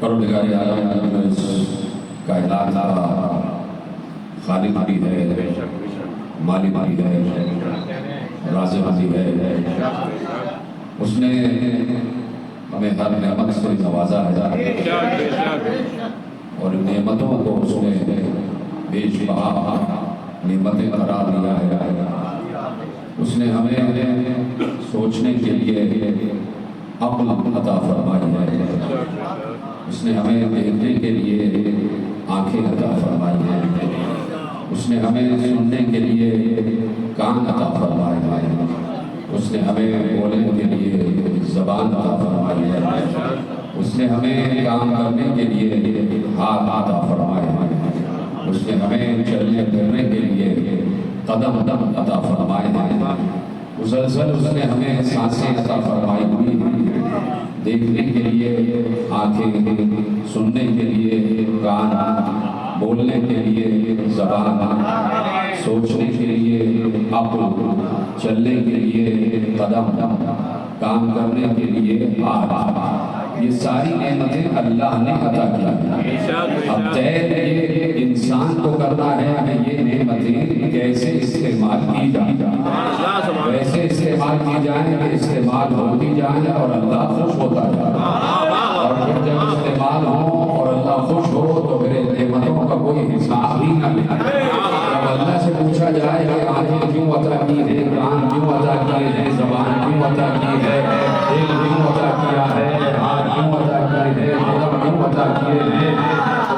परवरदिगार आलम इस कायनात का खालिक भी है, मालिक भी है, राज़िक भी है। उसने हमें हर नेमत से नवाजा है और नेमतों को उसने बेशुमार नेमतें करार दिया है। उसने हमें सोचने के लिए अक्ल अता फरमाई है। उसने हमें देखने के लिए आंखें अता फरमाई हैं। उसने हमें सुनने के लिए कान अता फरमाए हैं। उसने हमें बोलने के लिए ज़बान अता फरमाई है। उसने हमें काम करने के लिए हाथ अता फरमाए हैं। उसने हमें चलने फिरने के लिए कदम अता फरमाए हैं। मुसलसल उसने हमें सांसें अता फरमाई हुई हैं। देखने के लिए आंखें, सुनने के लिए कान, बोलने के लिए ज़बान, सोचने के लिए अक्ल, चलने के लिए कदम, काम करने के लिए हाथ। ये सारी नेमतें अल्लाह ने अता की। अब तय ये इंसान को करना है हमें ये नेमतें कैसे इस्तेमाल की जाए, वैसे इस्तेमाल की जाए कि इस्तेमाल होती जाए और अल्लाह खुश होता जाए। और फिर जब इस्तेमाल हो और अल्लाह खुश हो तो फिर नेमतों का कोई हिसाब ही न मिले। की है, कान क्यों अता किए हैं, ज़बान क्यों अता की है, दिल क्यों अता किया है, हाथ क्यों अता किए हैं, कदम क्यों अता किए हैं,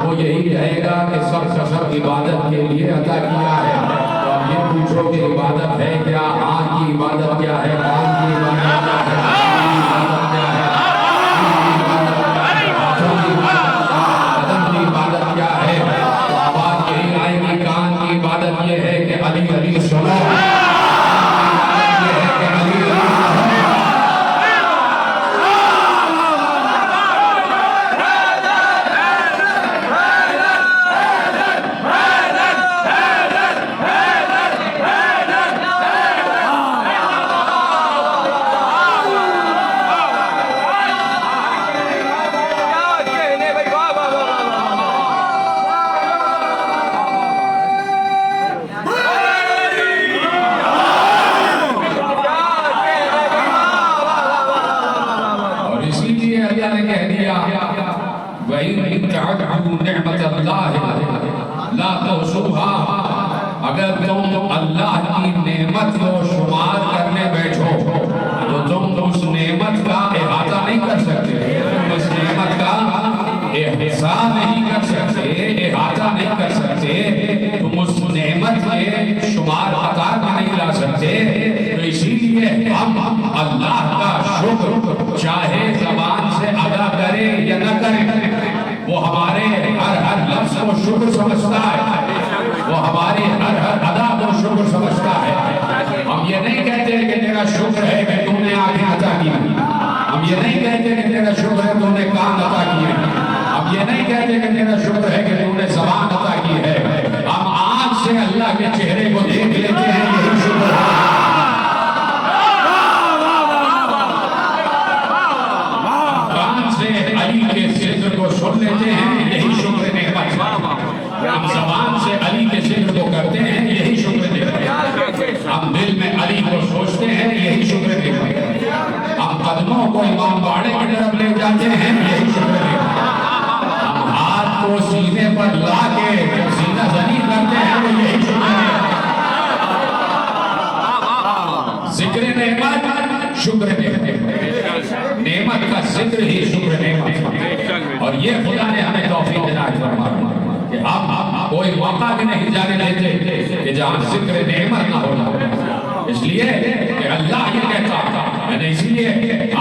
वो यही कहेगा कि सब सब इबादत के लिए अता किया है। तो अब ये पूछो कि इबादत है क्या, आँख की इबादत क्या है, कान की इबादत क्या है, कदम की इबादत क्या है। तो आवाज यही आएगी, कान की इबादत ये है कि अली अली सुनो, अगर तुम अल्लाह की नेमत को शुमार करने बैठो तो तुम उस नेमत का इहाता नहीं कर सकते, तुम उस नेमत का एहसास नहीं कर सकते, इहाता नहीं कर सकते, तुम उस नेमत के शुमार अता का नहीं ला सकते। तो इसीलिए हम अल्लाह का शुक्र चाहे ज़बान से अदा करें या न करें, वो हमारे हर हर लफ्ज़ को शुक्र समझता है, वो हमारे हर हर अदा को शुक्र समझता है। हम ये नहीं कहते कि तेरा शुक्र है कि तूने आंखें अता की, हम ये नहीं कहते कि तेरा शुक्र है तूने कान अता किए, हम ये नहीं कहते कि तेरा शुक्र है कि तूने ज़बान अता की है। हम आँख से अल्लाह के चेहरे को देख लेते हैं, यही शुक्र है। कान से अली के जिक्र को सुन लेते हैं, यही शुक्र नेमत। हम ज़बान से अली के जिक्र को करते हैं, यही शुक्र नेमत। हम दिल में अली को सोचते हैं, यही शुक्र नेमत। हम कदमों को इमाम बाड़े की तरफ ले जाते हैं, यही शुक्र नेमत। हम हाथ को सीने पर ला के सीना जनी करते हैं, वो यही शुक्र नेमत। जिक्र नेमत शुक्र नेमत, नेमत का जिक्र ही शुक्र नेमत। और ये खुदा ने हमें तौफीक इनायत फरमाई कि हम कोई मौका भी नहीं जाने देते कि जहाँ जिक्र नेमत ना हो। इसलिए कि अल्लाह ये कहता, मैंने इसीलिए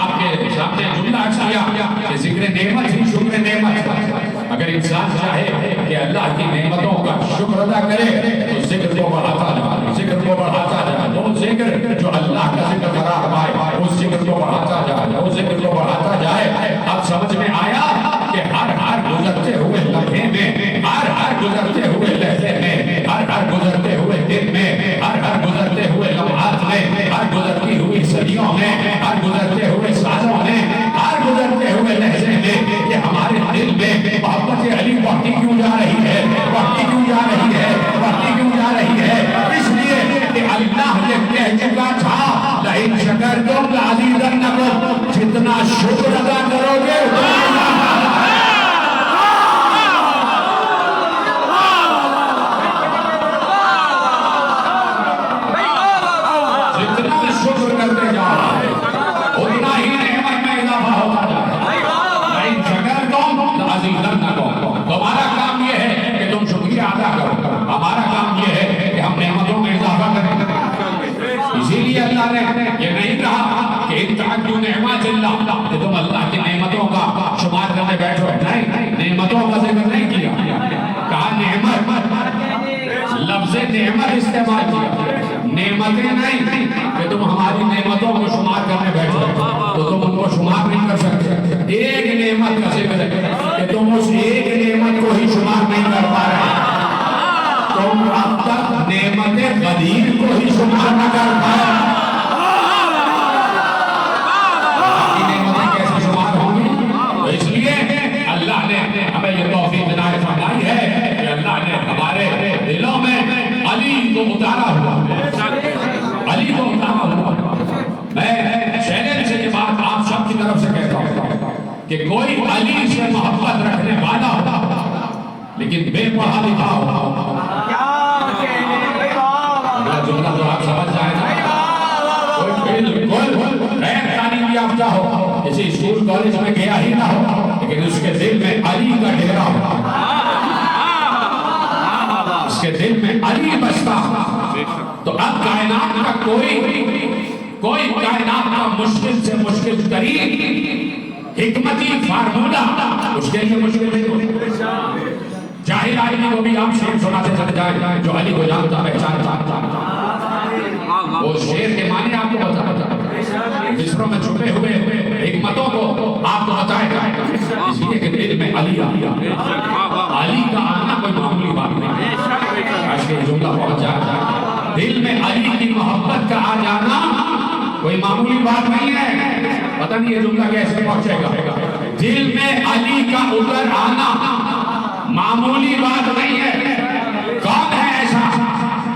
आपके सामने जुमला किया कि जिक्र नेमत ही शुक्र नेमत। अगर इंसान चाहे कि अल्लाह की नेमतों का शुक्र अदा करे तो जिक्र को बढ़ाता जाए, जिक्र को बढ़ाता जाए, वो जिक्र जो अल्लाह का जिक्र करार पाए उस जिक्र को बढ़ाता जाए, उस जिक्र को बढ़ाता जाए। अब समझ में आया कि हर हर गुजरते हुए लम्हे में, हर हर गुजरते हुए लहजे में, हर हर गुजरते हुए दिन में, हर हर गुजरते हुए लम्हात में, हर गुजरती हुई सदियों में, हर गुजरते हुए सालों में, हर गुजरते हुए लहजे में ये हमारे दिल में मोहब्बत अली बढ़ती क्यों जा रही है, बढ़ती क्यों जा रही है, बढ़ती क्यों जा रही है। इसलिए कि अल्लाह ये कह चुका था, लइन शकरतुम लअज़ीदन्नकुम, जितना शुक्र अदा करोगे हमारा काम यह है कि तुम शुक्रिया अदा करो, हमारा काम यह है कि हम नेमतों में इजाफा करें। इसीलिए अल्लाह ने ये नहीं कहा कि कि तुम अल्लाह की नेमतों का शुमार करने बैठो, नहीं, नेमतों का जिक्र नहीं किया, कहा नेमत, लफ्ज़ नेमत इस्तेमाल किया, नेमतें नहीं कि तुम हमारी नेमतों को शुमार करने बैठो तो तुम उनको शुमार नहीं कर सकते। एक नेमत का जिक्र है कि तुम उस एक नेमत को ही शुमार नहीं कर पा रहे, तुम अब तक नेमत कदीर को ही शुमार न कर पाए। नेमतें कैसे शुमार होंगी? तो इसलिए अल्लाह ने हमें ये तौफीक इनायत फरमाई है कि अल्लाह ने हमारे दिलों में अली को उतारा हुआ, अली को उतारा हुआ। मैं चैलेंज से ये बात आप सबकी तरफ से कहता हूँ कि कोई अली से मोहब्बत रखने वाला हो लेकिन बेपढ़ा लिखा हो, अगला जुमला तो आप समझ जाए ना, किसी स्कूल कॉलेज में गया ही ना हो, लेकिन उसके दिल में अली का डेरा हो, उसके दिल में अली बसता। तो अब कायनात का कोई कायनात का मुश्किल से मुश्किल तरीन हिकमती फार्मूला उसके लिए मुश्किल नहीं होता। जाहिर आदमी को भी आप शेर सुनाते चले जाए जो अली को जानता पहचानता, वो शेर के माने आपको बता मिस्रों में छुपे हुए हिकमतों को आपको बताएगा। इसलिए कि दिल में अली अली का आना कोई मामूली बात नहीं। आज के जुमला पहुंच जाए, दिल में अली की मोहब्बत का आ जाना कोई मामूली बात नहीं है। पता नहीं ये जुमला कैसे पहुंचेगा। दिल में अली का उतर आना मामूली बात नहीं है। कौन है ऐसा?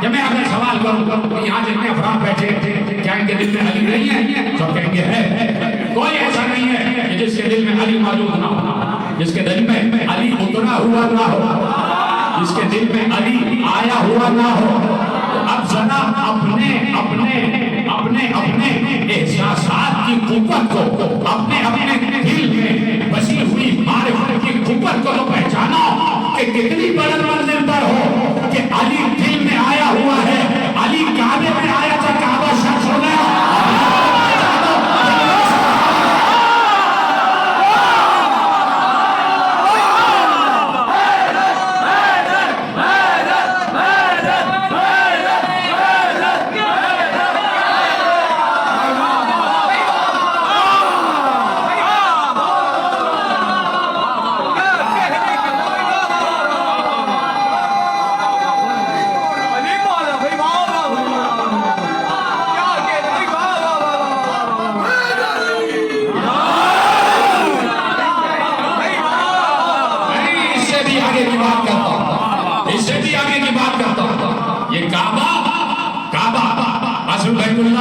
जब मैं अगर सवाल करूं तो यहाँ जितने अफराद बैठे क्या इनके दिल में अली नहीं है? सब कहेंगे है। कोई ऐसा नहीं है कि जिसके दिल में अली मौजूद ना हो, जिसके दिल में अली उतरा हुआ ना हो, जिसके दिल में अली आया हुआ ना हो। तो अब जरा अपने एहसासात की कुव्वत को, अपने दिल में बसी हुई मारिफत की कुव्वत को तो पहचानो कि कितनी बड़ी मंजिल पर हो कि अली दिल में आया हुआ है। अली काबे में आया था, काबा शख्स हो गया।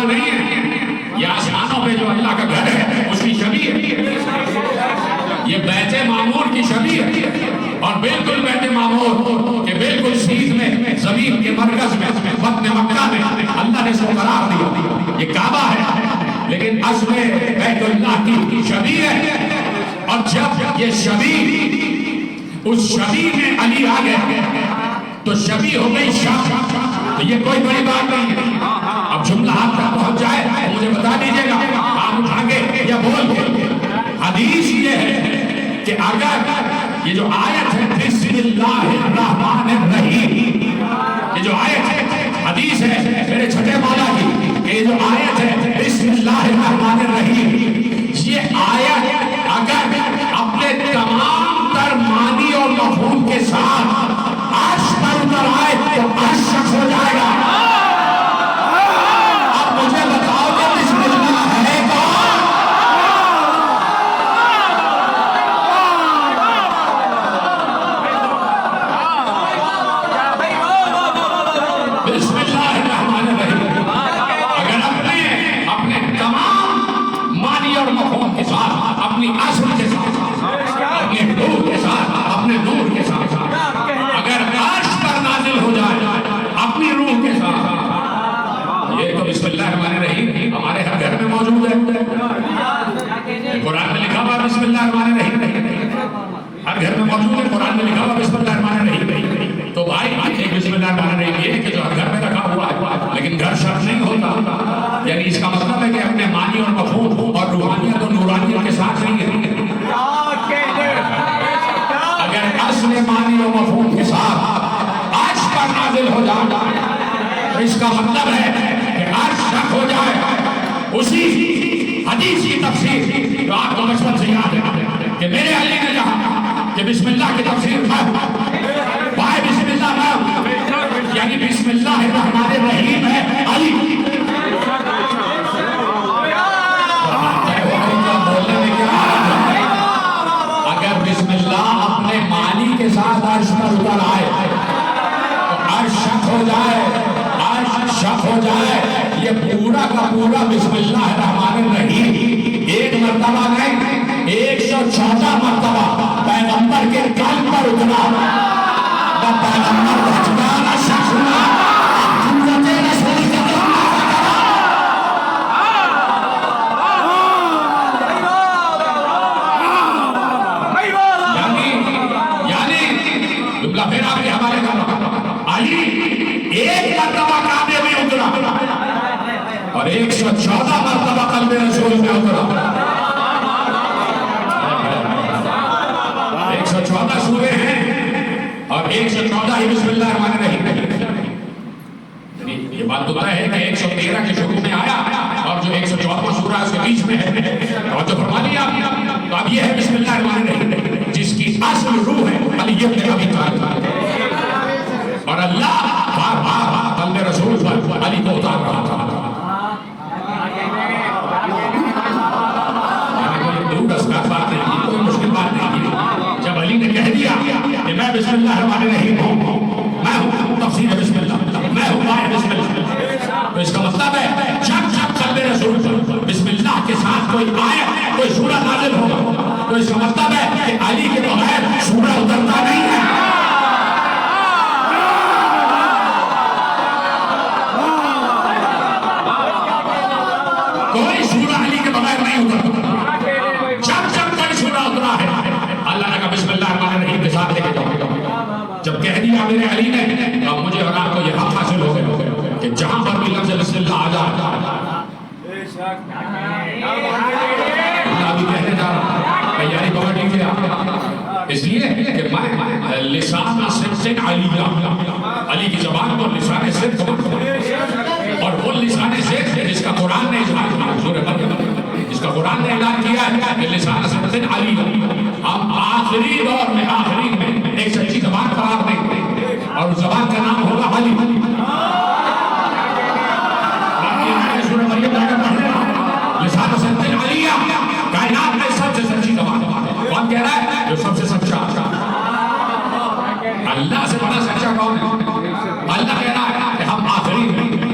नहीं है, ये आसमानों पे जो अल्लाह का घर है उसकी छवि है। ये बैते मामूर की छवि है और बिल्कुल बैते मामूर के बिल्कुल सीध में जमीन के मरकज में वतन मक्का में अल्लाह ने इसको करार दिया। ये काबा है लेकिन असले बैतुल्लाह की छवि है। और जब ये छवि, उस छवि में अली आ गया तो छवि हो गई शक। तो ये कोई बड़ी बात नहीं है। अब जुमला आप तक पहुंच जाए मुझे बता दीजिएगा, आप उठा के या बोल के। हदीस ये है कि अगर ये जो आयत है बिस्मिल्लाहिर रहमानिर रहीम, ये जो आयत है हदीस है मेरे छठे मौला की, ये जो आयत है बिस्मिल्लाहिर रहमानिर रहीम, ये आयत अगर अपने तमाम तर मानी और मफहूम के साथ अर्श पर उतर आए तो अर्श शख्स हो जाएगा। अब मुझे बताओ कि बिस्मिल्लाह है कौन? बिस्मिल्लाहिर्रहमानिर्रहीम अगर अपने तमाम मानी और मफहूम के साथ, अपनी असर के साथ, अपने नूर के साथ, अपने नूर के साथ अगर अर्श पर नाजिल हो जाए अपनी रूह के साथ, ये तो बिस्मिल्लाहिर्रहमानिर्रहीम हमारे हर घर में मौजूद है। कुरान में लिखा हुआ बिस्मिल्लाहिर्रहमानिर्रहीम, हर घर में मौजूद है। कुरान में लिखा हुआ बिस्मिल्लाहिर्रहमानिर्रहीम। तो भाई एक बिस्मिल्लाहिर्रहमानिर्रहीम ये कि जो हर घर में रखा हुआ है, लेकिन घर शर्त नहीं होता। यानी इसका मतलब है कि अपने मानी और मफहूम और रूहानियत और नूरानियत के साथ नहीं है। अगर असले मानी और मफहूम के साथ अर्श पर नाजिल हो जाए तो इसका मतलब है कि अर्श शक हो जाए। उसी हदीस की तफसीर जो आपको बचपन से याद है कि मेरे अली ने कहा कि बिस्मिल्लाह की तफसीर भाई बिस्मिल्लाह यानी बिस्मिल्लाहिर्रहमानिर्रहीम है अली। अगर बिस्मिल्लाह अपने मानी के साथ अर्श पर उतर आए तो अर्श शक हो जाए, अर्श शक हो जाए। ये पूरा का पूरा बिस्मिल्लाहिर्रहमानिर्रहीम एक मर्तबा नहीं 114 मर्तबा पैगंबर के कान पर उतरा। पैगंबर का ठिकाना शख्स हुआ। एक मरतबा काबे में उतरा और 114 मरतबा कल्बे रसूल में उतरा। 114 सूरे हैं और 114 ही बिस्मिल्लाहिर्रहमानिर्रहीम। ये बात तो तय है कि 113 के शुरू में आया और जो 114वां सूरा उसके बीच में है, और जो फरमा लिया तो अब ये है बिस्मिल्लाहिर्रहमानिर्रहीम, जिसकी असल रूह है अली इब्न अबी तालिब। और अल्लाह बार बार कल्बे रसूल पर अली को उतार रहा था। बात नहीं, कोई मुश्किल बात नहीं। जब अली ने कह दिया कि मैं बिस्मिल्लाहिर्रहमानिर्रहीम हूँ, मैं हूँ तफसीर बिस्मिल्लाह, मैं हूँ माए बिस्मिल्लाह, तो इसका मतलब है जब जब कल्बे रसूल बिस्मिल्लाह के साथ कोई आए, कोई सूरा नाज़िल होगा, तो इसका मतलब है कि अली के बगैर सूरा उतरता नहीं है। कोई सूरा अली के बगैर नहीं उतरता। जब जब कोई सूरा उतरा है अल्लाह ने कहा बिस्मिल्लाहिर्रहमानिर्रहीम के साथ लेके जाओ। जब कह दिया मेरे अली ने, तो मुझे और आपको ये हक हासिल हो गया कि जहां पर भी लफ्ज़ बिस्मिल्लाह आ जाए, अभी कहने जा रहा हूं, तैयारी पकड़ लीजिए आप। इसलिए कि मैं लिसान सिद्क़ अलिया, अली की ज़बान को लिसान सिद्क़, और वो लिसान सिद्क़ जिसका कुरान ने इज़हार किया, सूरह मरियम, जिसका कुरान ने ऐलान किया है कि लिसान सिद्क़ अलिया। हम आखिरी दौर में, आखिरी में एक सच्ची ज़बान करार देंगे और उस ज़बान का नाम होगा अली। सूरह मरियम लिसान सिद्क़ अलिया, कायनात में सबसे सच्ची ज़बान। कौन कह रहा है? जो सबसे सच्चा। अल्लाह से बड़ा सच्चा कौन है? अल्लाह कह रहा है कि हम आखिरी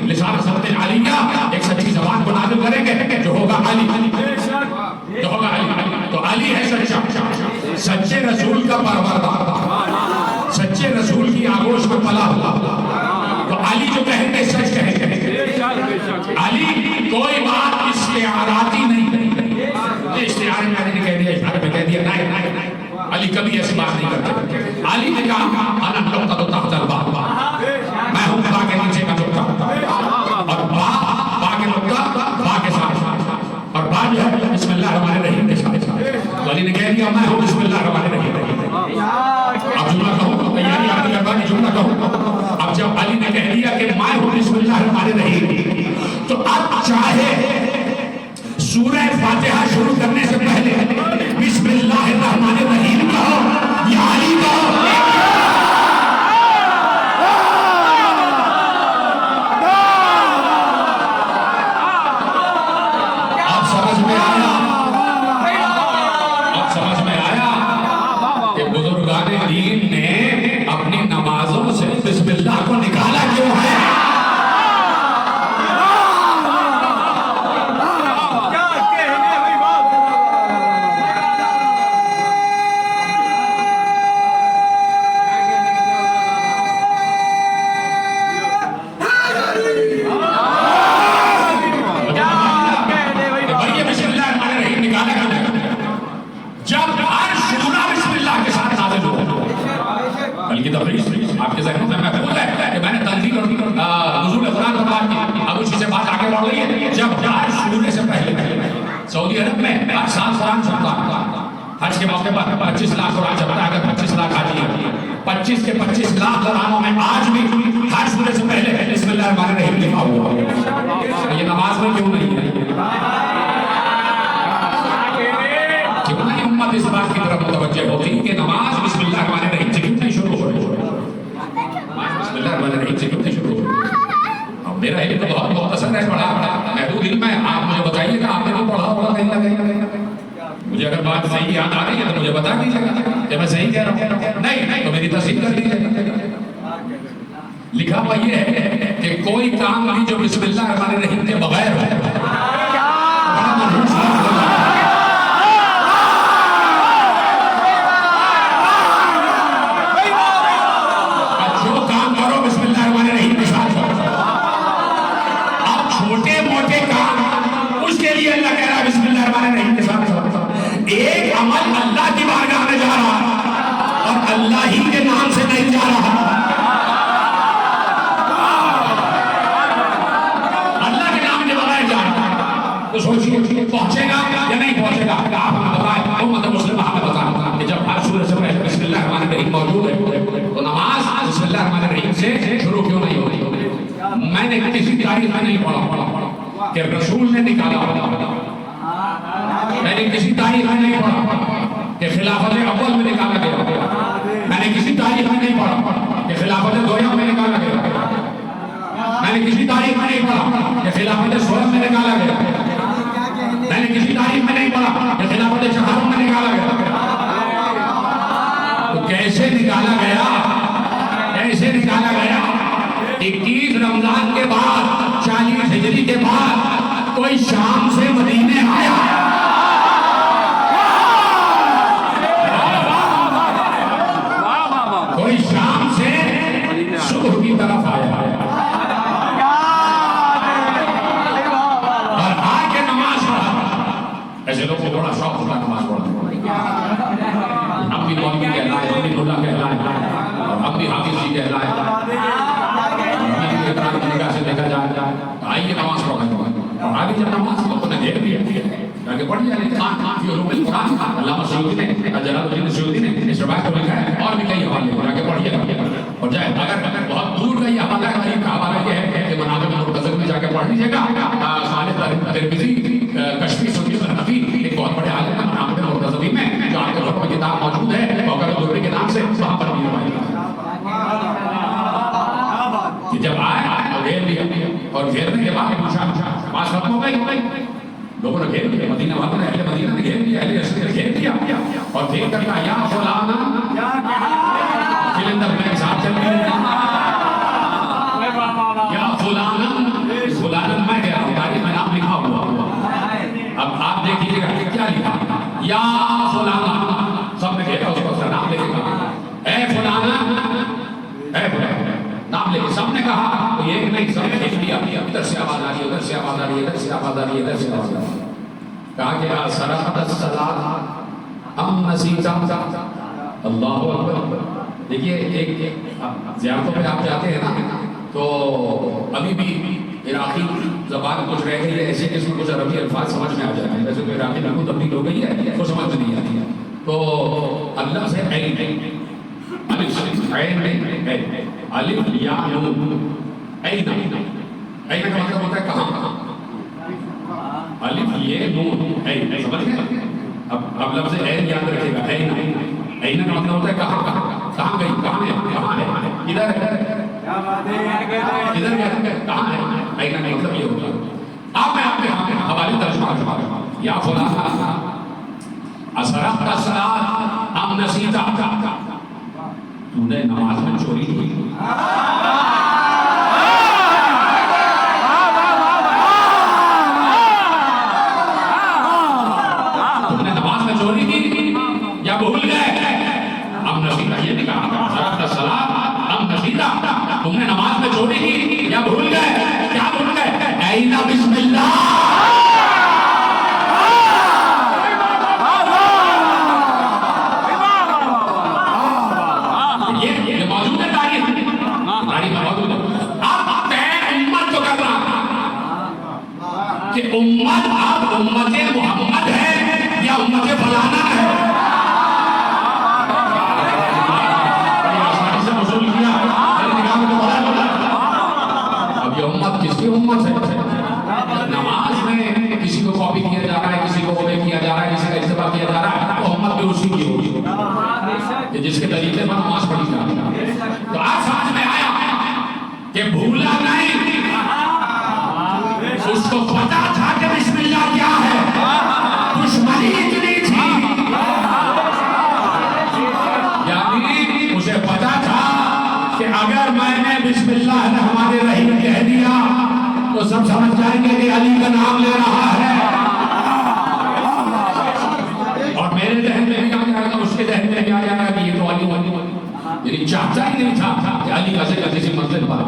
लिसान सिद्क़ अलिया एक सच्ची ज़बान को नाज़िल करेंगे जो होगा अली, जो होगा अली। तो अली है सच्चा, सच्चे रसूल का परवरदार, सच्चे रसूल की आगोश में पला हुआ। तो अली जो कहेंगे सच कहेंगे। अली कोई बात इस्तिआराती नहीं करेंगे। इस्तिआरे में अली ने कह दिया, इशारे में कह दिया, नहीं। अली कभी ऐसी बात नहीं करते। अली ने कहा अना नुक्ता तो तहतल बा, मैं हूं बा के नीचे का नुक्ता, और बा के नुक्ता बा के साथ, और बा जो है बिस्मिल्लाहिर्रहमानिर्रहीम के साथ। तो अली ने कह दिया मैं हूं बिस्मिल्लाहिर्रहमानिर्रहीम। अब जुमला कहूं, तैयारी आपकी करवानी, जुमला कहूं। अब जब अली ने कह दिया कि मैं हूं बिस्मिल्लाहिर्रहमानिर्रहीम, तो अब चाहे सूरह फातिहा शुरू करने से पहले बिस्मिल्लाहिर्रहमानिर्रहीम कहो या अली कहो, अब समझ में आया कि बुजुर्गाने दीन ने अपनी नमाजों से बिस्मिल्लाह को निकाला क्यों है। आपके ज़हन में महफूज है कि मैंने तंज़ील और नुज़ूल कुरान पर बात की। अब उसी से बात आगे बढ़ रही है। जब हज शुरू से पहले सऊदी अरब में हर साल कुरान छपता है। हज के मौके पर 25 लाख कुरान छपता है। अगर 25 लाख हाजी है, 25 के 25 लाख कुरानों में आज भी हज शुरू से पहले बिस्मिल्लाहिर्रहमानिर्रहीम लिखा हुआ है। ये नमाज में क्यों नहीं है? क्यों नहीं उम्मत इस बात की तरफ मुतवज्जे होती कि नमाज बिस्मिल्लाहिर्रहमानिर्रहीम से क्यों नहीं शुरू हो रही? बिस्मिल्लाहिर्रहमानिर्रहीम से क्यों नहीं शुरू हो रही? अब मेरा इल्म तो बहुत असर है, पढ़ा महदूद इल्म है। आप मुझे बताइएगा, आपने भी पढ़ा होगा कहीं ना कहीं। मुझे अगर बात सही याद आ रही है तो मुझे बता दीजिएगा कि मैं सही कह रहा हूँ। नहीं तो मेरी तस्दीक कर दीजिएगा। लिखा हुआ ये है कि कोई काम नहीं जो बिस्मिल्लाहिर्रहमानिर्रहीम के बगैर हो। एक अमल अल्लाह की बारगाह में जा रहा और अल्लाह ही के नाम से नहीं जा रहा। मैंने किसी तारीख में नहीं पढ़ा कि रसूल ने निकाला, मैंने किसी तारीख में नहीं पढ़ा कि खिलाफत अव्वल में निकाला गया, मैंने किसी तारीख में नहीं पढ़ा कि खिलाफत दोयम में निकाला गया, मैंने किसी तारीख में नहीं पढ़ा कि खिलाफत सोलह में निकाला गया, मैंने किसी तारीख में नहीं पढ़ा कि खिलाफत शहादत में निकाला गया। तो कैसे निकाला गया, कैसे निकाला गया? 21 रमजान के बाद 40 हिजरी के बाद कोई शाम से मदीने आया, कोई शाम से सुबह की तरफ आया और आके नमाज पढ़ा। ऐसे लोग को बड़ा शौक होता नमाज पढ़ने, हम भी मौलवी कहलाए, हम भी मुल्ला कहलाए और हम भी हाफिज जी कहलाए। से देखा जाए आइए नमाज पढ़ें और आगे जब नमाज को ने घेर दिया आगे बढ़ जाए। अल्लामा सयूती ने, जलालुद्दीन सयूती ने इस रवायत को लिखा है और भी कई हवाले आगे बढ़िए और जाए। अगर बहुत दूर का ये हवाला है, करीब का हवाला ये है कि मनाक़िब मुर्तज़िल में जाके पढ़ लीजिएगा। खालिद तिरमिज़ी कश्फी सुन्नी हनफी एक बहुत बड़े आलिम है मनाक़िब मुर्तज़िल में, जो आपके घर में किताब मौजूद है और दुर्री के नाम से वहाँ पर भी कि जब आए तो घेर लिया और घेरने के बाद पूछा बात खत्म हो गई, लोगों ने घेर लिया, मदीना वालों ने, अहले मदीना ने घेर लिया, अहले रसूल ने घेर लिया और घेर कर कहा या फलाना सिलेंडर में साथ चल रही या फलाना, फलाना मैं कह रहा हूँ, तारीख में नाम लिखा हुआ। अब आप देखिएगा कि क्या लिखा, या फलाना, सबने घेरा उसको, उसका नाम लिखेगा, ए फलाना, ए फलाना नाम लेके सबने कहा, तो एक नहीं सबने लिख दिया, इधर से आवाज आ रही है, उधर से आवाज आ रही है, इधर से आवाज आ रही है, इधर से आवाज आ रही है। कहा कि असरत सलात अम नसीता, अल्लाहु अकबर। देखिए एक ज़ियारतों पे आप जाते हैं ना, तो अभी भी इराकी ज़बान कुछ रह गई है ऐसे कि इसमें कुछ अरबी अल्फाज समझ में आ जाते हैं। वैसे तो इराकी बिल्कुल तब्दील हो गई है, वो समझ में नहीं आती है। तो अल्लाह से अलिफ या नून, ऐना, ऐना का मतलब होता है कहाँ, अलिफ ये नून, ऐना, समझ गए? अब लफ्ज़ ऐन याद रखिएगा, ऐना, ऐना का मतलब होता है कहाँ, कहाँ गई, कहाँ है, इधर है, इधर कहाँ है, ऐना का मतलब ये होता है। अब मैं आपके हवाले तर्जुमा करूँगा, या फलाना असरत सलात अम नसीता, तूने नमाज में चोरी की, तुमने नमाज में चोरी की या भूल गए? अब नसीता ये नहीं कहा, सलात अब नसीता, तुमने नमाज में चोरी की या भूल गए? क्या भूल गए? ऐना बिस्मिल्लाह, उम्मत अब उम्मते मोहम्मद है या उम्मते फलाना है? आसानी से वसूल किया, अब ये उम्मत किसकी उम्मत है? नमाज में किसी को कॉपी किया जा रहा है, किसी को ओबे किया जा रहा है, किसी का इस्तेमाल किया जा रहा है, तो उम्मत भी उसी की होगी कि जिसके तरीके पर नमाज पढ़ी जा रही है। तो आज समझ में आया कि भूला नहीं, उसको पता था कि बिस्मिल्लाह क्या है, दुश्मनी इतनी थी, यानी उसे पता था कि अगर मैंने बिस्मिल्लाह रहमानिर रहीम कह दिया तो सब समझ जाएंगे कि अली का नाम ले रहा है और मेरे जहन में भी आ जाएगा, उसके जहन में भी आ जाएगा कि ये तो अली यानी चाहता ही नहीं था कि अली का से किसी मंजिल पर।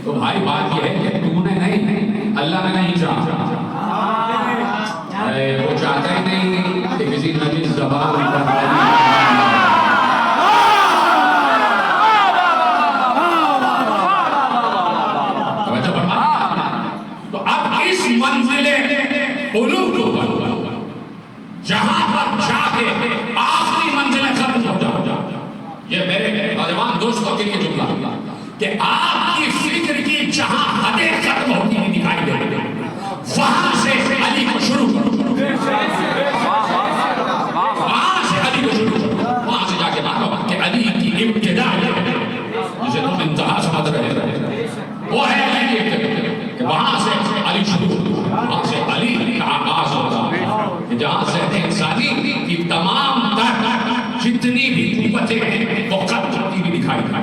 तो भाई बात यह है कि तूने नहीं, अल्लाह ने नहीं चाहा, वो चाहता ही नहीं कि किसी नबी ज़बान पर। तो अब इस मंजिले उलूह को जहां पर जाके आखिरी मंजिलें खत्म हो जाए, ये मेरे नौजवान दोस्तों के लिए जुमला कि आपकी जिक्र की जहां हदें खत्म होती हुई दिखाई दे रही, वहां से अली को शुरू करो, वहां से अली को शुरू करो, वहां से जाके मानो कि अली की इब्तिदा जिसे तुम इंतहा समझ रहे हो वो है अली की इब्तिदा, कि वहां से अली शुरू, वहां से अली का आगाज होगा, कि जहां से इंसानी की तमाम जितनी भी कुव्वतें हैं वो खत्म होती हुई दिखाई देती,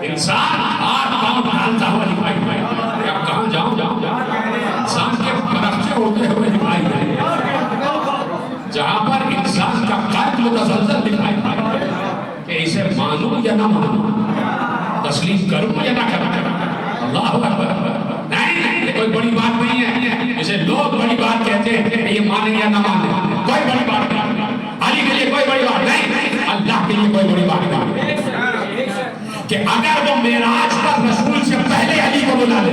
इंसान हाथ पांव डालता हुआ दिखाई देता, अब कहां जाऊं, इंसान के परखचे होते हुए दिखाई देते, जहां पर इंसान का कल्ब मुतज़ल्ज़ल दिखाई देता कि इसे मानूं या ना मानूं, तस्लीम करूं या ना करूं। अल्लाह अकबर। नहीं, ये कोई बड़ी बात नहीं है, इसे लोग बड़ी बात कहते हैं, ये माने या ना माने, कोई बड़ी बात नहीं, अली के लिए कोई बड़ी बात नहीं, अल्लाह के लिए कोई बड़ी बात नहीं, कि अगर वो मेराज पर रसूल से पहले अली को बुला ले,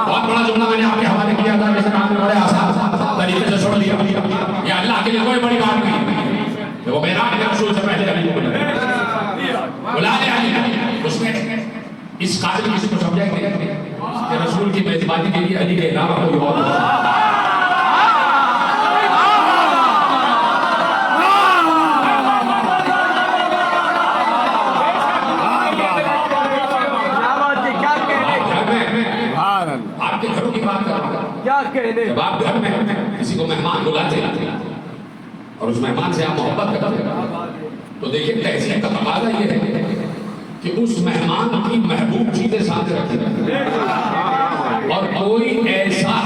बहुत बड़ा जुमला मैंने आपके हवाले किया था, जैसे काम में बड़े आसान तरीके से छोड़ दिया, ये अल्लाह के लिए कोई बड़ी बात नहीं, वो मेराज के रसूल से पहले अली को बुला ले अली। उसमें इस काबिल किसी को समझाएंगे कि रसूल की मेजबानी के लिए अली के अलावा कोई और आपके घरों की बात कर रहा हूं, जब आप घर में किसी को मेहमान बुलाते हैं और उस मेहमान से आप मोहब्बत करते हैं, तो देखिए तहसीन का तकाज़ा ये है कि उस मेहमान की महबूब चीजें साथ रखी और कोई ऐसा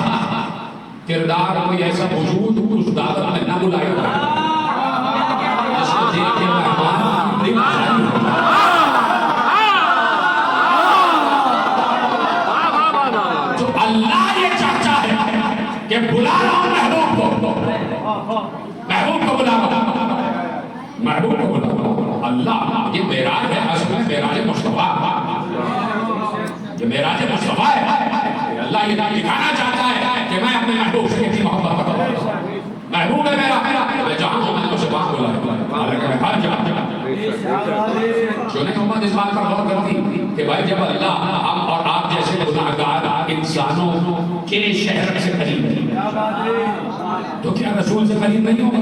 किरदार, कोई ऐसा वजूद उस दावत में न बुलाएगा जिसको देख के मेहमान तो अल्लाह ये चाहता है कि बुला रहा हूं महबूब को बुला रहा हूं, महबूब को बुला रहा हूं। अल्लाह ये मेराज है, असल में मेराज मुस्तफा, ये मेराज मुस्तफा है। अल्लाह ये दिखाना चाहता है कि मैं अपने महबूब से कितनी मोहब्बत करता हूं, महबूब है मेरा, मैं जहां हूं मैंने उसे वहां बुलाया, चुने उम्मत इस बात पर गौर करती कि भाई जब अल्लाह हम और आप जैसे गुनाहगार इंसानों के शहर से करीब है तो क्या रसूल से करीब नहीं होगा?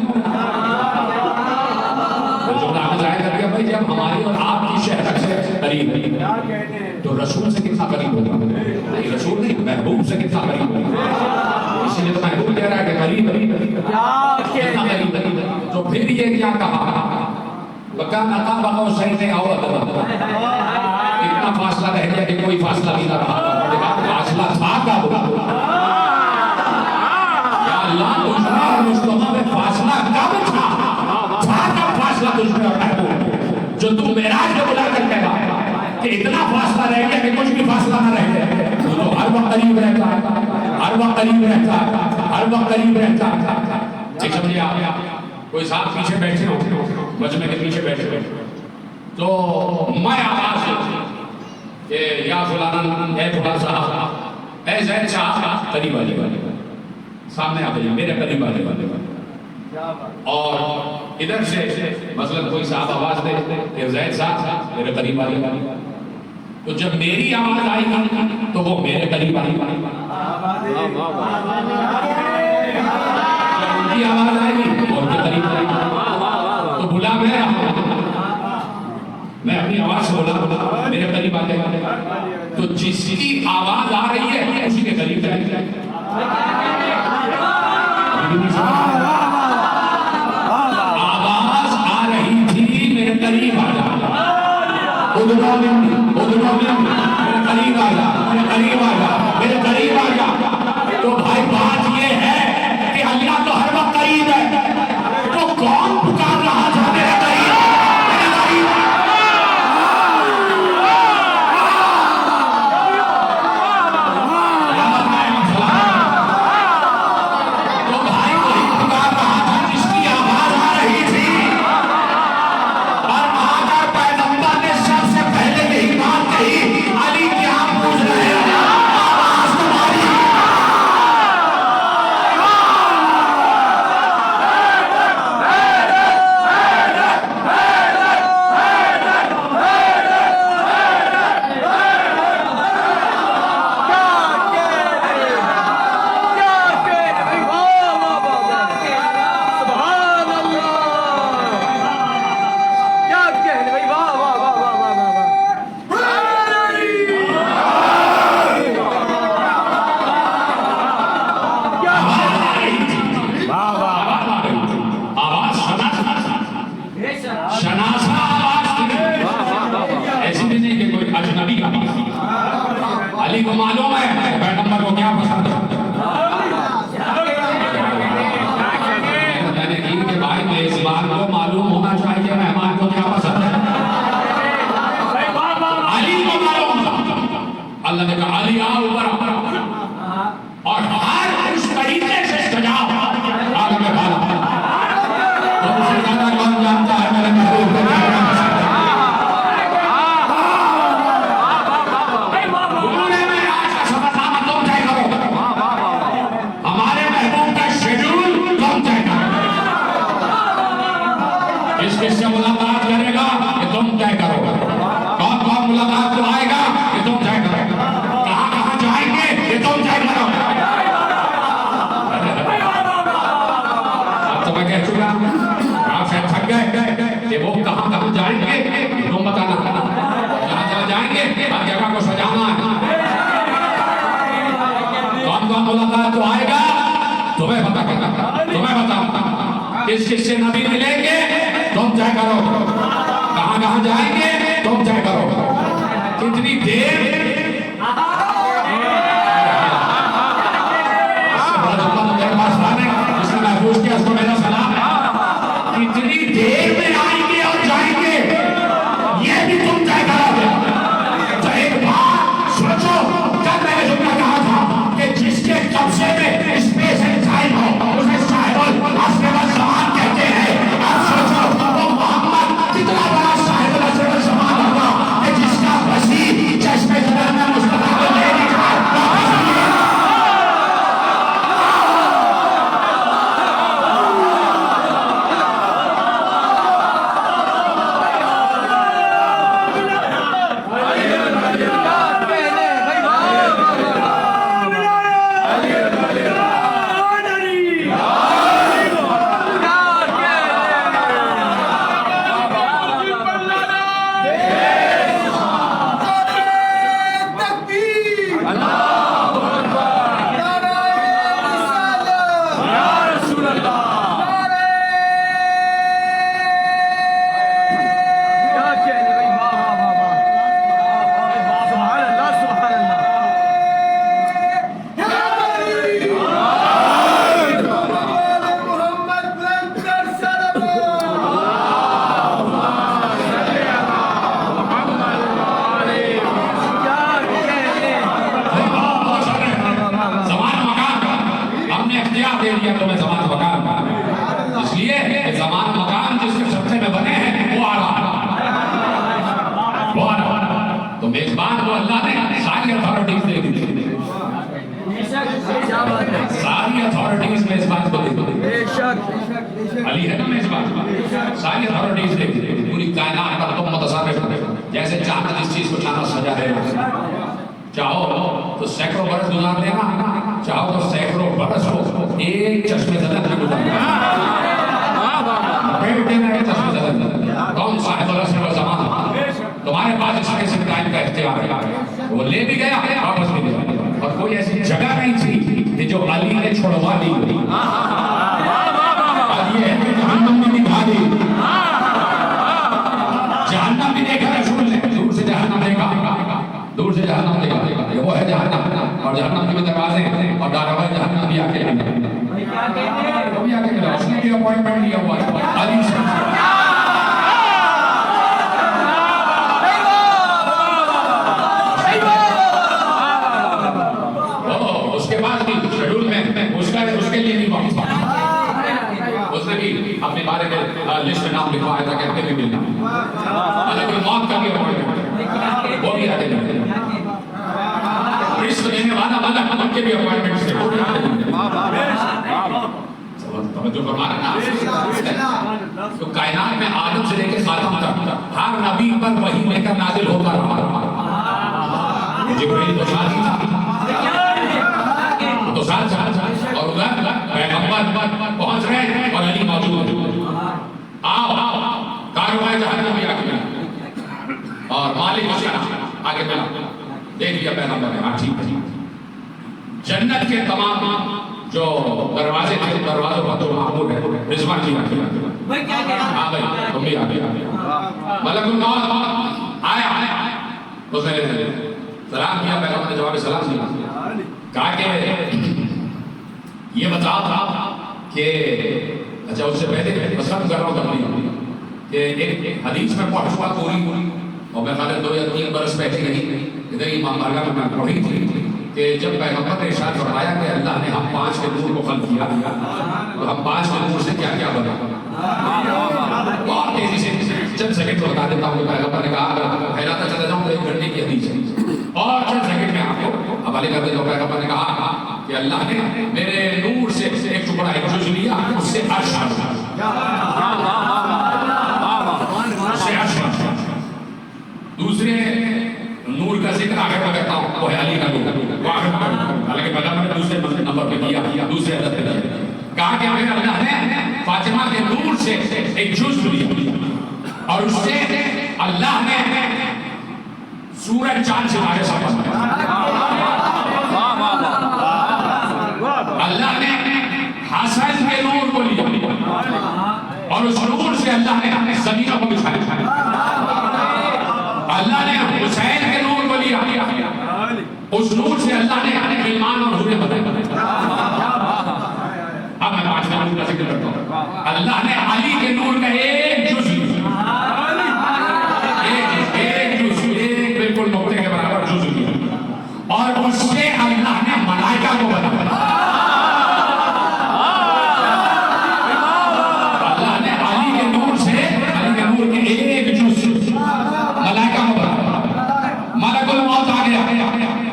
भाई जब हमारी और आपकी शहर से करीब है तो रसूल से कितना करीब होगा? नहीं, रसूल नहीं, महबूब से कितना करीब होगा। इसलिए तो महबूब कह रहा है कि करीब कितना करीब, तो फिर ये क्या कहा, इतना फासला रह गया कि कोई फासला नहीं रहा, फासला था क्या अल्लाह तुझमें और मुस्तफा में फासला कब था कब फासला तुझमें और महबूब, जो तू मेराज में बुला कर कहा कि इतना फासला रह गया कि कुछ भी फासला ना रह गया, तो हर वक्त करीब रहता है, हर वक्त करीब रहता है, हर वक्त करीब रहता है। ठीक समझिए आप, कोई साथ पीछे बैठे हो, मजमे के पीछे बैठे हो, तो मैं आवाज कि या फलाना है फलाना साहब, ऐ ज़ैद साहब करीब वाले सामने आ जाइए, मेरे करीब वाले और इधर से मतलब कोई साहब आवाज दे ज़ैद साहब मेरे करीब वाले, तो जब मेरी आवाज आएगी तो वो मेरे करीब आएगी, उनकी आवाज आएगी और उनके करीब आएगी, तो बुला मैं अपनी आवाज से बोला मेरे करीब आ जाएगा, तो जिसकी आवाज आ रही है उसी के करीब जाएगी। आवाज आ रही थी मेरे करीब आ जा, मेरे करीब आ जा, मेरे करीब आ जा, मेरे करीब आ जा। तो भाई बात ये है कि अल्लाह तो हर वक्त करीब है, तो कौन पुकार रहा था मेरे करीब, मेरे करीब। तो भाई वही पुकार रहा था जिसकी आवाज आ रही थी, और आकर पैगंबर ने सबसे पहले यही बात कही, अली क्या पूछ रहे हैं, आवाज तुम्हारी शनासा आवाज थी, ऐसी भी नहीं कि कोई अजनबी आवाज। अली को मालूम है पैगंबर को क्या पसंद है। मैंने की कि भाई मेजबान को मालूम होना चाहिए मेहमान को क्या पसंद है। अली को मालूम था। अल्लाह ने कहा अली आओ ऊपर और हर उस तरीके से सजाओ आग में डाला। तुमसे ज्यादा कौन जानता है मेरे महबूब को क्या पसंद है। उन्होंने मेरा आज का सफरनामा तुम तय करो, हमारे महबूब का शेड्यूल तुम तय करो। किस किस से मुलाकात करेगा ये तुम तय करो, कौन कौन मुलाकात को आएगा ये तुम तय करो, कहां कहां जाएंगे ये तुम तय करो। अब तो मैं कह चुका आप शायद थक गए कि वो कहां कहां जाएंगे तुम बताना, जहां जहां जाएंगे हर जगह को सजाना है। कौन कौन मुलाकात को आएगा तुम्हें पता करना, तुम्हें बताऊंगा। किस किस से नबी मिलेंगे तुम तय करो, कहां कहां जाएंगे तुम तय करो, कितनी देर मेरे पास आने जिसने महफूज किया उसको मेरा सलाम। कितनी देर में आएंगे और जाएंगे ये भी तुम तय करोगे। तो एक बात सोचो, कल मैंने जुमला कहा था कि जिसके कब्जे में स्पेस एंड टाइम हो उसे साहिबुल असर वल ज़मान कहते हैं। अब सोचो वो मोहम्मद कितना बड़ा साहिबुल असर वल ज़मान होगा कि जिसका वसीर चश्मे ज़दर में मुस्तफा को ले लिखा। इसलिए ज़मान मकान जिसके सब्जे में बने हैं वो आ रहा है। तो मेजबान को अल्लाह ने सारी अथॉरिटीज दे दी, सारी अथॉरिटीज मेजबान को दे दी। अली है ना मेजबान, सारी अथॉरिटीज दे दी। पूरी कायनात पर तुम मुतसर्रिफ, जैसे चाहना जिस चीज को चाहना सजा देना। चाहो तो सैकड़ों बरस गुजार देना, चाहो तो सैकड़ों बरस को एक चश्मे ज़दर में गुजार देना। कौन साहिब असर वल ज़मान, तुम्हारे पास इसके सिर्फ टाइम का इख्तियार है। वो ले भी गया वापस भी गया, और कोई ऐसी जगह नहीं थी कि जो अली ने छोड़वा दी। ये जहन्नम भी दिखा दी, जहन्नम भी देखा रसूल ने, दूर से जहन्नम देखा, दूर से जहन्नम देखा। ये वो है जहन्नम, और जहन्नम के दरवाजे और दारोगा जहन्नम भी आके मिला, वो भी आके मिला। उसने भी अपॉइंटमेंट लिया हुआ है अली से। उसके बाद भी शेड्यूल में उसके लिए भी वापस उसने भी अपने बारे में लिस्ट में नाम लिखवाया था, कहते भी मिलना। अलग मौत का भी अपॉइंटमेंट वो भी आगे मिलते, रिस्क देने वाला उनके भी अपॉइंटमेंट से जो तो कायनात में आदम से लेकर खातम तक हर नबी पर वही लेकर नाजिल होता रहा। जिब्रील तो साथी था, तो साथ और उधर पैगंबर पहुंच रहे हैं और अली मौजूद। आओ कारोबार जहन्नम भी आगे मिला और मालिक उसका आगे मिला। देख लिया पैगंबर ने, हाँ ठीक है। जन्नत के तमाम जो दरवाजे थे, दरवाजों पर तो मामूर है रिजवान की हाँ भाई तुम भी आ गए। मलकुल मौत आया, उसने सलाम किया, पैगंबर ने जवाब सलाम दिया, कहा कि ये बताओ कि अच्छा उससे पहले पसंद कर रहा हूँ अपनी कि एक हदीस में पढ़ चुका पूरी, और मैं खाली 2 या 3 बरस पहले नहीं इधर ही मामला में मैं पढ़ी थी कि जब पैगंबर ने इरशाद फरमाया कि अल्लाह ने हम 5 के नूर को खल्क किया, तो हम 5 के नूर से क्या क्या बना, बहुत तेजी से चंद सेकंड में बता देता हूँ। पैगंबर ने कहा, फैलाता चला जाऊँ तो 1 घंटे की हदीस है, और चंद सेकंड में आपको हवाले कर देता हूँ। पैगंबर ने कहा कि अल्लाह ने मेरे नूर से एक टुकड़ा, एक जुज़ लिया, उससे अर्श दूसरे नूर का जिक्र आगे मैं करता हूँ, वो है अली का नूर, वो आगे हालांकि पैगंबर ने दूसरे नंबर पे दिया, दूसरे अदद पे दिया, कहा कि मेरे अल्लाह ने फातिमा के नूर से एक जुज़ लिया, और उससे अल्लाह ने सूरज चांद सितारे सब बनाए। अल्लाह ने हसन के नूर को लिया, और उस नूर से अल्लाह ने ज़मीनों को बिछाया। अल्लाह ने हुसैन के नूर को लिया, उस नूर से अल्लाह ने ईमान और हुर्रियत बनाई। अब मैं 5 का नूर का जिक्र करता हूँ। अल्लाह ने अली के नूर का एक जुज़, एक बिल्कुल नुक्ते के बराबर जुज़ लिया, और उससे अल्लाह ने मलाइका को बनाया। अल्लाह ने अली के नूर से, अली के नूर के एक जुज़ मलाइका को बनाया। मलकुल मौत आ गया,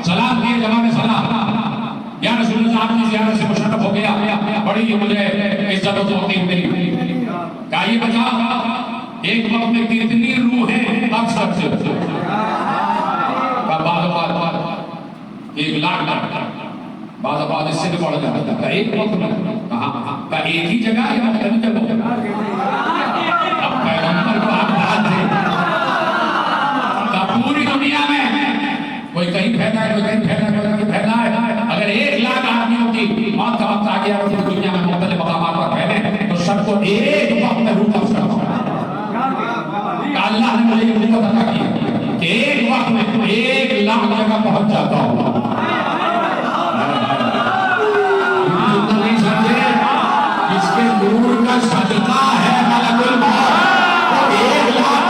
सलाम किए, जवाब सलाम, या रसूलुल्लाह आपकी ज़ियारत से मुशर्रफ हो गया, बड़ी मुझे इज्जत और तौक़ीर मिली। क्या ये बताओ एक वक्त में कितनी रूहें अक्सर से 1 लाख बाद इससे भी बढ़ जाता है एक वक्त में। कहाँ एक ही जगह या कभी जगह? अब पैगंबर को आप बात पूरी दुनिया में कोई कहीं फैला है, कोई कहीं फैला है, कोई कहीं फैला है। अगर 1 लाख आदमियों की मौत का वक्त आ गया और पूरी दुनिया में मुख्तलिफ मकामात पर फैले, तो सबको एक वक्त में रूह का अल्लाह ने मुझे ये अता की कि एक वक्त में 1 लाख जगह पहुंच जाता हूँ। नहीं समझे? इसके नूर का सदका है मलकुल मौत, 1 लाख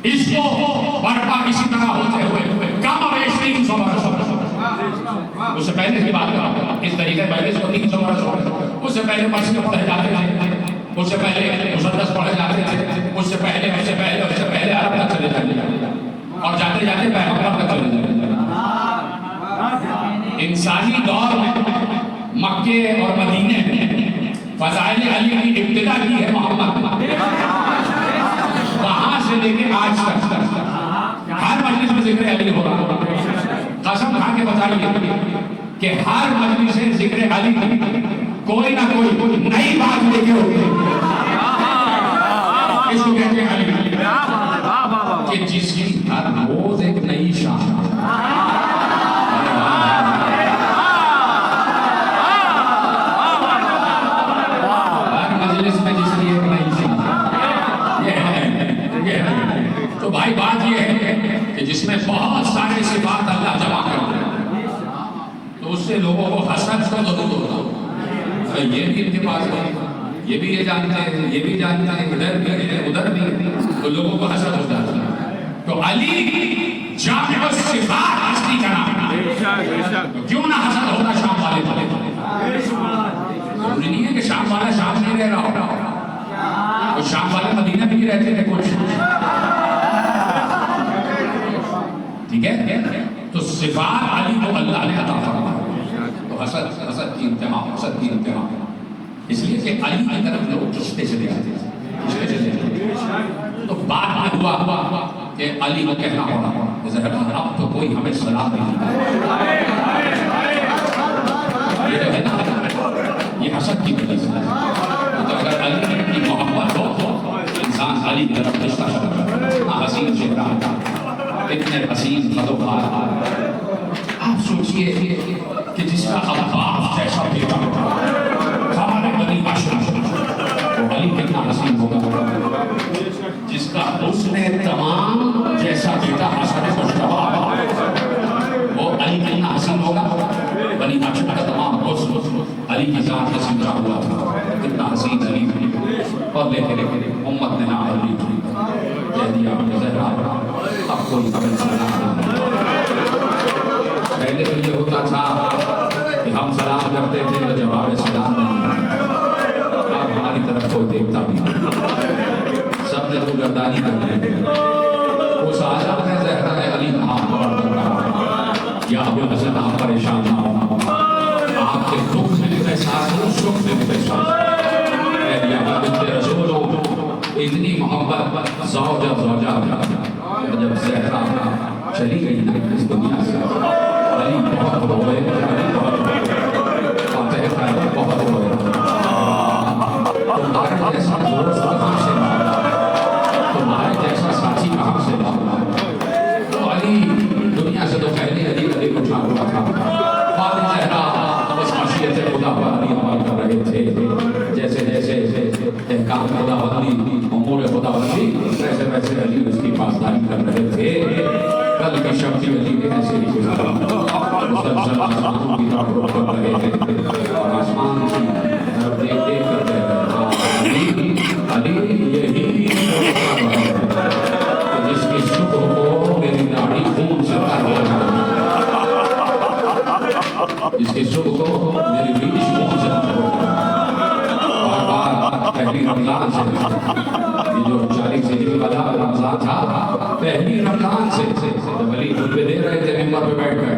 इसको बर्पा इसी तरह होते हुए कम अवेश 300 बरस, उससे पहले की बात करो, इस तरीके पहले इसको 300 बरस, उससे पहले मस्जिद पढ़े जाते थे, उससे पहले मुसद्दस पढ़े जाते थे, उससे पहले अरब तक चले जाते, और जाते जाते पैगंबर तक चले जाते। इंसानी दौर में मक्के और मदीने में फज़ाइल अली की इब्तिदा की है मोहम्मद, वहां से लेके आज तक हर मजलिस में जिक्र अली हो रहा। कसम खा के बताइए कि हर मजलिस से जिक्र अली कोई ना कोई नई बात लेके होगी। इसको कहते हैं अली, कि जिसकी हर रोज एक नई शान। हर मजलिस में जिसकी एक नई शान। तो भाई बात यह है कि जिसमें बहुत सारे सिफात अल्लाह जमा करते हैं, तो उससे लोगों को हसरत तो जरूर होता है। ये भी इनके पास है, ये भी ये जानते हैं, ये भी जानते हैं, इधर भी है, उधर भी है, तो लोगों को हसरत हो जाती है। तो अली जामिअ सिफात हस्ती का नाम है, तो क्यों ना हसरत होता शाम वाले। जरूरी नहीं है कि शाम वाला शाम नहीं रह रहा होगा, तो शाम वाले मदीना में ही रहते थे कुछ, ठीक है। तो सिफात अली को अल्लाह ने अता फरमाया, तो हसद की इंतहा, इसलिए कि अली की तरफ लोग चुस्ते चले आते थे। तो बात में हुआ कि अली को कहना पड़ा जहरा अब तो कोई हमें सलाह नहीं देता। ये जो है ना, ये हसद की वजह से। तो अगर अली की मोहब्बत हो तो इंसान अली की तरफ रिश्ता शुरू करता है। हसीन चेहरा, इतने हसीन खदोखार। आप सोचिए कि जिसका अब्बास जैसा बेटा हमारे अली आशरा, वो अली कितना हसीन होगा। जिसका उसने तमाम जैसा बेटा हसन मुश्तबा, वो अली कितना हसीन होगा। बनी हाशिम का तमाम अली की जान से सिमटा हुआ था। कितना हसीन अली और लेके उम्मत ने नाम अली कह दिया जहरा अब कोई हमें सलाम नहीं। पहले तो ये होता था कि हम सलाम करते थे तो जवाब सलाम नहीं, अब हमारी तरफ कोई देखता भी नहीं, सबने तो गर्दानी कर दी। वो साजा है जहरा है अली नाम या अबू हसन आप परेशान ना हो, आपके दुख में भी साथ हो, सुख में भी साथ। रसूलों इतनी मोहब्बत ज़ौजा जब ज़हरा चली गई ना इस दुनिया से, अली बहुत हो गए, बहुत हो गए। तुम्हारे जैसा दोस्त कहाँ से मिला, तुम्हारे जैसा साथी कहाँ से मिला। तो अली दुनिया से तो पहले अली उठा हुआ था। बाद ज़हरा बस मशीयत खुदा पर अली अमल कर रहे थे। जैसे जैसे काम खुदाबंदी उमूर खुदाबंदी वैसे वैसे अली उसकी पासदारी कर रहे थे। कल की शब्दी अली के ऐसे ही गुजारा, मुसलसल आसमानों की तरफ रुख कर रहे थे और आसमान की तरफ देख देख कर रहे थे अली यही जिसके शुक्र को मेरी दाढ़ी खून से भर हो जाए, जिसके शुक्र को मेरी रीश खून से भर हो जाए। पहली रमजान से ये जो 40 हिजरी वाला रमजान था, पहली रमजान से जब अली खुतबे दे रहे थे मिंबर पे बैठ कर,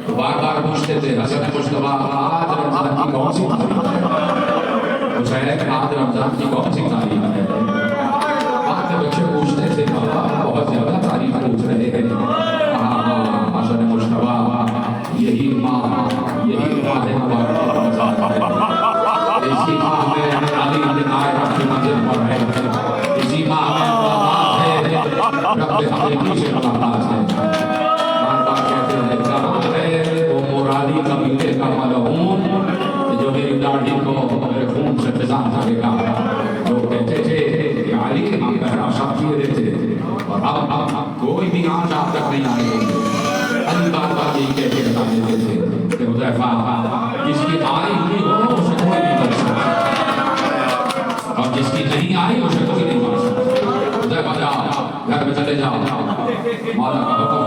तो बार बार पूछते थे हसन मुश्तबा आज रमजान की कौन सी तारीख है, हुसैन आज रमजान की कौन सी तारीख है। बाद में बच्चे पूछते थे बाबा बहुत ज्यादा तारीख पूछ रहे हैं। हसन मुश्तबा यही माँ है मुबारक, इसी माह में अली बिन आयशा की मंजिल पर है, इसी माह में मुलाकात है, रब हकीकी से मुलाकात है। बार बार कहते हैं कहाँ है वो मुरादी कबीले का मलऊन जो मेरी दाढ़ी को मेरे खून से फिजा करेगा। जो कहते थे कि अली हम पहरा साथी देते और अब कोई भी आंच आप तक नहीं आएगी। अली बार बार यही कहते बता देते थे कि हुज़ैफा जिसकी आई हुई हो उसे कोई नहीं कर सकता, और जिसकी नहीं आई उसे कोई नहीं कर सकता। हुज़ैफा जाओ घर में चले जाओ, मौला का हुक्म,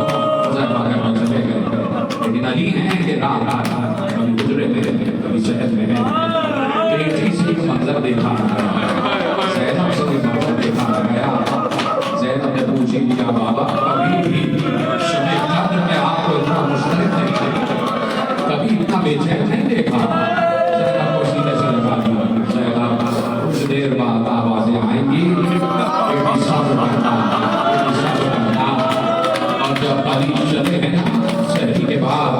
हुज़ैफा घर में चले गए। लेकिन अली हैं कि रात कभी गुजरे में कभी शहर में है, बेटी से भी मंजर देखा न गया, ज़ैनब से भी मंजर देखा न गया। ज़ैनब ने पूछ लिया बाबा कभी भी शब कद्र में आपको इतना मुस्तैद नहीं देखा, कभी इतना बेचैन नहीं देखा। ज़ैनब को सीने से लगा दिया। ज़ैनब कुछ देर बाद आवाज़ें आएंगी, बेटी सब्र करना, बेटी सब्र करना। और जब अली चले हैं ना शहरी के बाद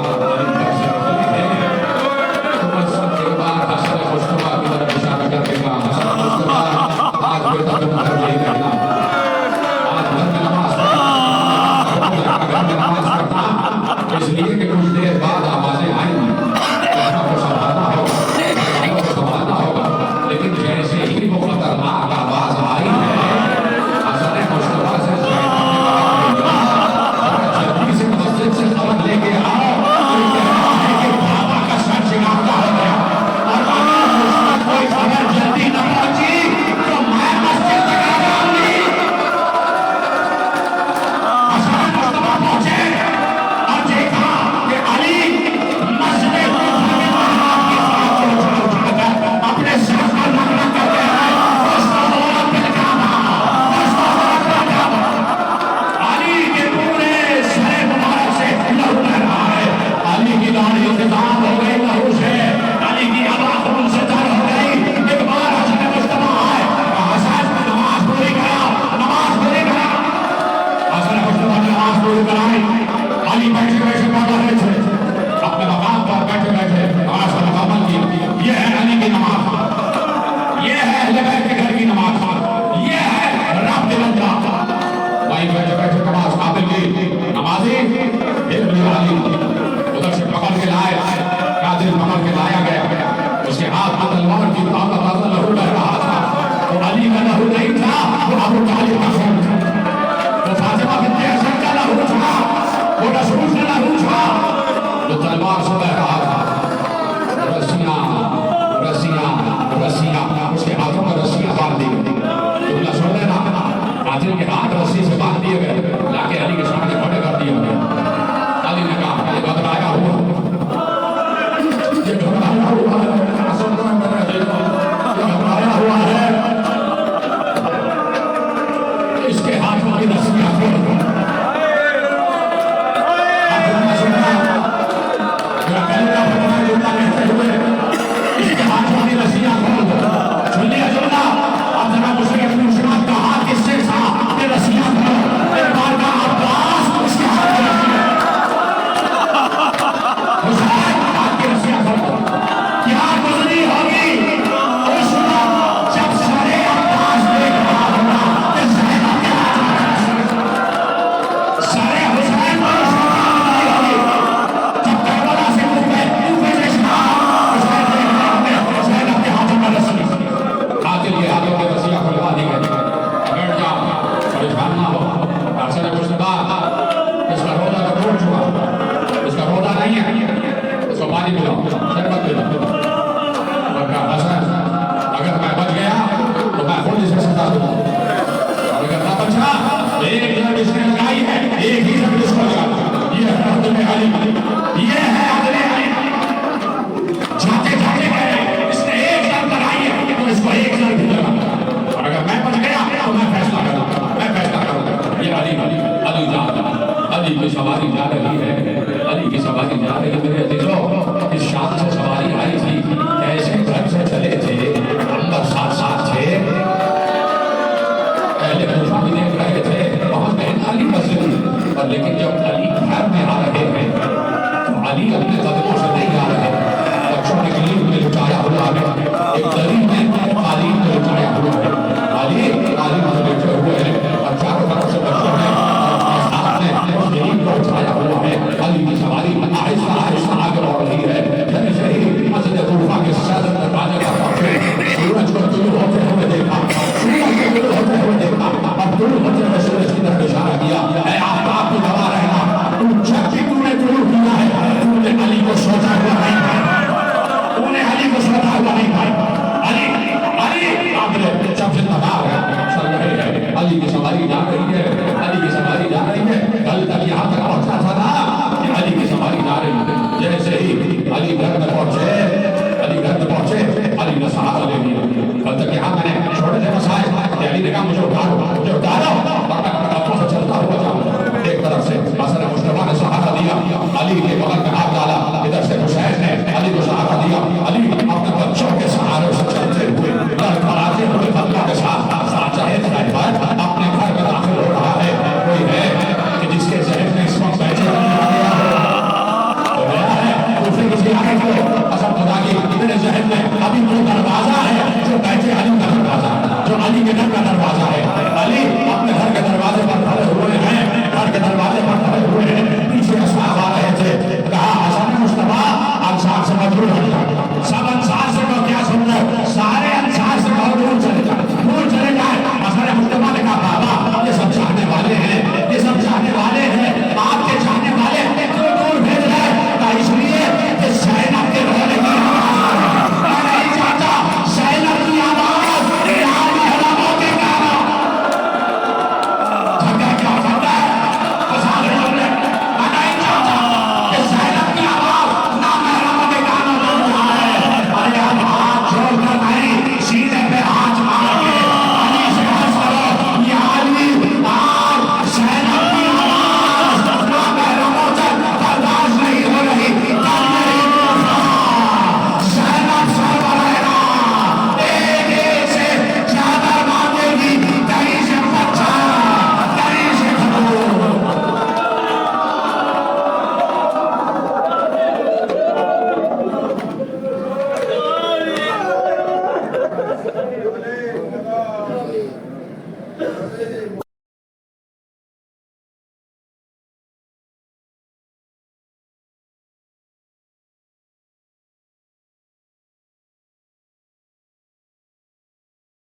इसलिए कि कुछ देर बाद आवाजें आएंगी, तालिब का खून था, वो फातिमा बिन्ते हसन का लहू था, वो रसूल का लहू था, जो तलवार से बह रहा था। रस्सियां रस्सियां रस्सियां उसके हाथों में रस्सियां बांध दी गई। तुमने सुन लेना, कातिल के हाथ रस्सी से बांध दिए गए, लाके अली के सामने खड़े कर दिया गया। अली ने कहा ये घबराया हुआ, ये घबराया हुआ है, घबराया हुआ है, इसके हाथों की रस्सियां खोल दो। इसके हाथों की रस्सियां खोल दो। सुन लिया सुनना, अब जरा मुझे अपनी मुश्किल का हाथ किससे था, ये रस्सियां खोल, एक बार का अब्बास उसके हाथ में हुसैन हाथ की रस्सियां खोल दो। क्या गुजरी होगी उस वक्त जब सारे अब्बास देख रहा होगा कि ज़ैनब के हाथ में सारे हुसैन को होगी, जब करबला से हुसैन से शहा हुसैन देख रहे होंगे ज़ैनब के हाथों में रस्सी, कातिल के हाथों में रस्सियां खुलवा दी गई। बैठ जाओ, परेशान ना हो। अरशद मुश्तबा इसका रोजा तो टूट चुका, इसका रोजा नहीं है, इसको पानी पिलाओ, शरबत पिलाओ। और कहा हसन अगर मैं बच गया तो मैं खुद इसे सजा दूंगा, और अगर ना बचा एक जब इसने लगाई है एक ही जब इसको लगा। ये है अदले अली, ये है अदले अली। जाते जाते गए इसने एक जब लगाई है तो इसको एक जब भी लगा, और अगर मैं बच गया तो मैं फैसला करूंगा, मैं फैसला करूंगा। ये अली अली जानता, अली की सवारी जा रही है, अली की सवारी जा रही है। मेरे अजीजों, इस शाम से सवारी आई थी, ऐसे घर से चले थे, अंदर साथ साथ थे, पहले कूफा भी देख रहे थे, वहां पे अली मस्जिद, और लेकिन जब अली घर में आ रहे हैं तो अली अपने कदमों से नहीं आ रहे, बच्चों ने गलीब में लुटाया हुआ है, एक गरीब ने तालीम में लुटाया हुआ है, अली तालीम में बैठे हुए हैं और चारों तरफ से बच्चों ने गरीब को उठाया हुआ है। अली की सवारी आहिस्ता आहिस्ता आगे बढ़ रही है। जैसे ही मस्जिद कूफा के सदर दरवाजे पर पहुंचे, सूरज को तुलू होते हुए देखा, सूरज को तुलू होते हुए देखा, और तुलू होते हुए सूरज की तरफ इशारा किया, ऐ आफताब की गवाह रहना, जब भी तूने तुलू किया है तूने अली को सोचा हुआ नहीं पाया, तूने अली को सोचा हुआ नहीं पाया। अली अली आपने जब जिंदाबाद है चल रहे हैं, अली की सवारी जा रही है, अली की सवारी जा रही है। कल तक यहाँ तक पहुंचा था ना कि अली की सवारी जा रही है। जैसे ही अली घर में पहुंचे, अली घर में पहुंचे, अली ने सहारा ले लिया। कल तक यहाँ मैंने छोटे से मसाए, अली ने कहा मुझे उठा लो,